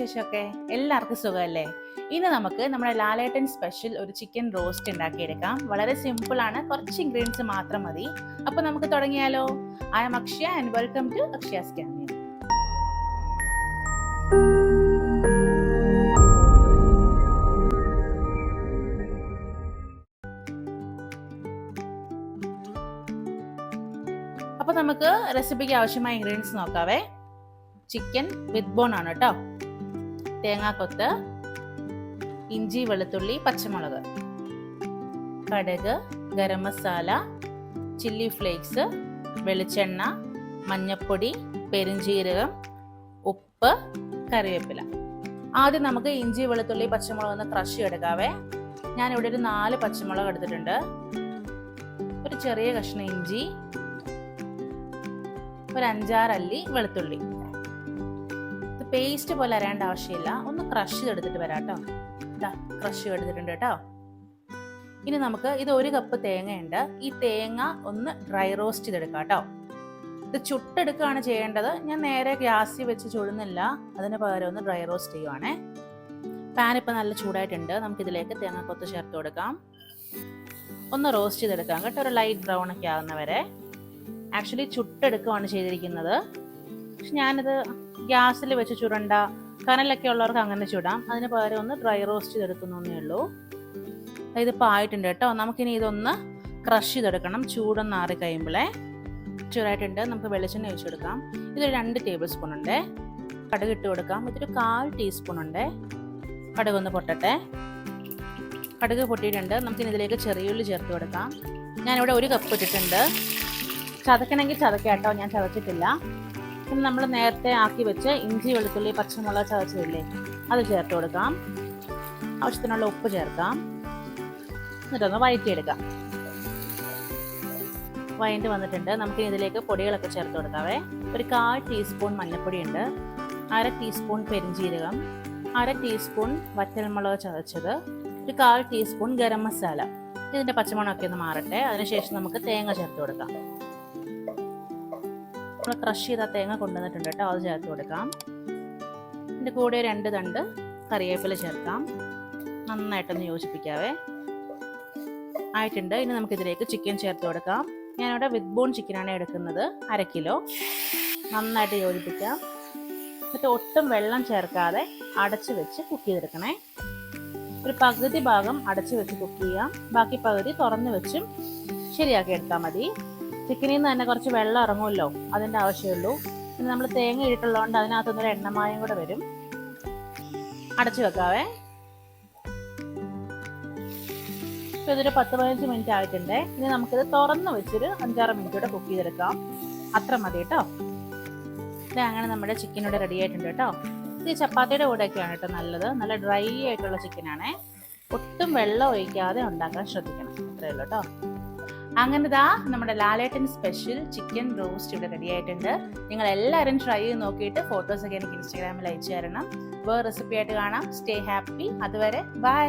വിശേഷമൊക്കെ? എല്ലാവർക്കും സുഖമല്ലേ? ഇന്ന് നമുക്ക് നമ്മുടെ ലാലേട്ടൻ സ്പെഷ്യൽ ഒരു ചിക്കൻ റോസ്റ്റ് ഉണ്ടാക്കിയെടുക്കാം. വളരെ സിമ്പിൾ ആണ്, കുറച്ച് ഇൻഗ്രീഡിയൻസ് മാത്രം മതി. അപ്പോൾ നമുക്ക് തുടങ്ങിയാലോ? I am Akshaya and welcome to അക്ഷയാസ് ക്യാമിയ. അപ്പോൾ നമുക്ക് റെസിപ്പിക്ക് ആവശ്യമായ ഇൻഗ്രീഡിയൻസ് നോക്കാവേ. ചിക്കൻ വിത്ത് ബോൺ ആണ് കേട്ടോ. തേങ്ങാക്കൊത്ത്, ഇഞ്ചി, വെളുത്തുള്ളി, പച്ചമുളക്, കടുക്, ഗരം മസാല, ചില്ലി ഫ്ലേക്സ്, വെളിച്ചെണ്ണ, മഞ്ഞൾപ്പൊടി, പെരുംജീരകം, ഉപ്പ്, കറിവേപ്പില. ആദ്യം നമുക്ക് ഇഞ്ചി, വെളുത്തുള്ളി, പച്ചമുളക് ഒന്ന് ക്രഷ് ചെയ്തെടുക്കാവേ. ഞാനിവിടെ ഒരു 4 പച്ചമുളക് എടുത്തിട്ടുണ്ട്, ഒരു ചെറിയ കഷ്ണം ഇഞ്ചി, ഒരു 5-6 അല്ലി വെളുത്തുള്ളി. ഇത് പേസ്റ്റ് പോലെ അരേണ്ട ആവശ്യമില്ല, ഒന്ന് ക്രഷ് ചെയ്തെടുത്തിട്ട് വരാം കേട്ടോ. ക്രഷ് ചെയ്തെടുത്തിട്ടുണ്ട് കേട്ടോ. ഇനി നമുക്ക് ഇത് 1 കപ്പ് തേങ്ങയുണ്ട്. ഈ തേങ്ങ ഒന്ന് ഡ്രൈ റോസ്റ്റ് ചെയ്തെടുക്കാം കേട്ടോ. ഇത് ചുട്ടെടുക്കുകയാണ് ചെയ്യേണ്ടത്. ഞാൻ നേരെ ഗ്യാസിൽ വെച്ച് ചുടുന്നില്ല, അതിന് പകരം ഒന്ന് ഡ്രൈ റോസ്റ്റ് ചെയ്യുവാണേ. പാൻ ഇപ്പം നല്ല ചൂടായിട്ടുണ്ട്. നമുക്കിതിലേക്ക് തേങ്ങാക്കൊത്ത് ചേർത്ത് കൊടുക്കാം. ഒന്ന് റോസ്റ്റ് ചെയ്തെടുക്കാം കേട്ടോ, ഒരു ലൈറ്റ് ബ്രൗൺ ഒക്കെ ആകുന്നവരെ. ആക്ച്വലി ചുട്ടെടുക്കുകയാണ് ചെയ്തിരിക്കുന്നത്. പക്ഷെ ഞാനിത് ഗ്യാസിൽ വെച്ച് ചുടണ്ട, കനലൊക്കെ ഉള്ളവർക്ക് അങ്ങനെ ചുടാം. അതിന് പകരം ഒന്ന് ഡ്രൈ റോസ്റ്റ് ചെയ്തെടുക്കുന്നേ ഉള്ളൂ. ഇതിപ്പോൾ ആയിട്ടുണ്ട് കേട്ടോ. നമുക്കിനി ഇതൊന്ന് ക്രഷ് ചെയ്തെടുക്കണം. ചൂടൊന്ന് ആറി കഴിയുമ്പോഴേ. ചൂടായിട്ടുണ്ട്. നമുക്ക് വെളിച്ചെണ്ണ ഒഴിച്ചു കൊടുക്കാം. ഇതൊരു 2 ടേബിൾ സ്പൂൺ ഉണ്ട്. കടുക് ഇട്ട് കൊടുക്കാം. ഇതൊരു 1/4 ടീസ്പൂൺ ഉണ്ട്. കടുക് ഒന്ന് പൊട്ടട്ടെ. കടുക് പൊട്ടിയിട്ടുണ്ട്. നമുക്കിനി ഇതിലേക്ക് ചെറിയുള്ളി ചേർത്ത് കൊടുക്കാം. ഞാനിവിടെ 1 കപ്പ് ഇട്ടിട്ടുണ്ട്. ചതക്കണമെങ്കിൽ ചതക്കാം കേട്ടോ, ഞാൻ ചതച്ചിട്ടില്ല. പിന്നെ നമ്മൾ നേരത്തെ ആക്കി വെച്ച് ഇഞ്ചി, വെളുത്തുള്ളി, പച്ചമുളക് ചതച്ചതില്ലേ, അത് ചേർത്ത് കൊടുക്കാം. ആവശ്യത്തിനുള്ള ഉപ്പ് ചേർക്കാം. എന്നിട്ടൊന്ന് വഴറ്റിയെടുക്കാം. വഴറ്റി വന്നിട്ടുണ്ട്. നമുക്ക് ഇതിലേക്ക് പൊടികളൊക്കെ ചേർത്ത് കൊടുക്കാവേ. ഒരു 1/4 ടീസ്പൂൺ മഞ്ഞൾപ്പൊടി ഉണ്ട്, 1/2 ടീസ്പൂൺ പെരുംജീരകം, 1/2 ടീസ്പൂൺ വറ്റൽമുളക് ചതച്ചത്, ഒരു 1/4 ടീസ്പൂൺ ഗരം മസാല. ഇതിൻ്റെ പച്ചമണമൊക്കെ ഒന്ന് മാറട്ടെ. അതിനുശേഷം നമുക്ക് തേങ്ങ ചേർത്ത് കൊടുക്കാം. നമ്മൾ ക്രഷ് ചെയ്ത തേങ്ങ കൊണ്ടുവന്നിട്ടുണ്ട് കേട്ടോ, അത് ചേർത്ത് കൊടുക്കാം. ഇതിൻ്റെ കൂടെ 2 തണ്ട് കറിവേപ്പില ചേർക്കാം. നന്നായിട്ടൊന്ന് യോജിപ്പിക്കാവേ. ആയിട്ടുണ്ട്. ഇനി നമുക്കിതിലേക്ക് ചിക്കൻ ചേർത്ത് കൊടുക്കാം. ഞാനിവിടെ വിത്ത് ബോൺ ചിക്കനാണ് എടുക്കുന്നത്, 1/2 കിലോ. നന്നായിട്ട് യോജിപ്പിക്കാം. എന്നിട്ട് ഒട്ടും വെള്ളം ചേർക്കാതെ അടച്ചു വെച്ച് കുക്ക് ചെയ്തെടുക്കണേ. ഒരു പകുതി ഭാഗം അടച്ചു വെച്ച് കുക്ക് ചെയ്യാം, ബാക്കി പകുതി തുറന്നു വെച്ചും ശരിയാക്കി എടുത്താൽ മതി. ചിക്കനിൽ നിന്ന് തന്നെ കുറച്ച് വെള്ളം ഇറങ്ങുമല്ലോ, അതിൻ്റെ ആവശ്യമുള്ളൂ. പിന്നെ നമ്മൾ തേങ്ങ ഇട്ടിട്ടുള്ളതുകൊണ്ട് അതിനകത്തൊന്നൊരു എണ്ണമായം കൂടെ വരും. അടച്ചു വെക്കാവേ. ഇപ്പോൾ ഇതൊരു 10-15 മിനിറ്റ് ആയിട്ടുണ്ട്. ഇനി നമുക്കിത് തുറന്ന് വെച്ചൊരു 5-6 മിനിറ്റ് കൂടെ കുക്ക് ചെയ്തെടുക്കാം. അത്ര മതി കേട്ടോ. ഇത് അങ്ങനെ നമ്മുടെ ചിക്കൻ ഇവിടെ റെഡി ആയിട്ടുണ്ട് കേട്ടോ. ഇത് ചപ്പാത്തിയുടെ കൂടെയൊക്കെയാണ് കേട്ടോ നല്ലത്. നല്ല ഡ്രൈ ആയിട്ടുള്ള ചിക്കനാണേ. ഒട്ടും വെള്ളം ഒഴിക്കാതെ ഉണ്ടാക്കാൻ ശ്രദ്ധിക്കണം. അത്രയേ ഉള്ളൂ കേട്ടോ. അങ്ങനെ നമ്മുടെ ലാലേട്ടൻ സ്പെഷ്യൽ ചിക്കൻ റോസ്റ്റ് ഇവിടെ റെഡി ആയിട്ടുണ്ട്. നിങ്ങൾ എല്ലാവരും ട്രൈ ചെയ്ത് നോക്കിയിട്ട് ഫോട്ടോസൊക്കെ എനിക്ക് ഇൻസ്റ്റാഗ്രാമിൽ അയച്ചു തരണം. വേറെ റെസിപ്പി ആയിട്ട് കാണാം. Stay happy. അതുവരെ ബൈ.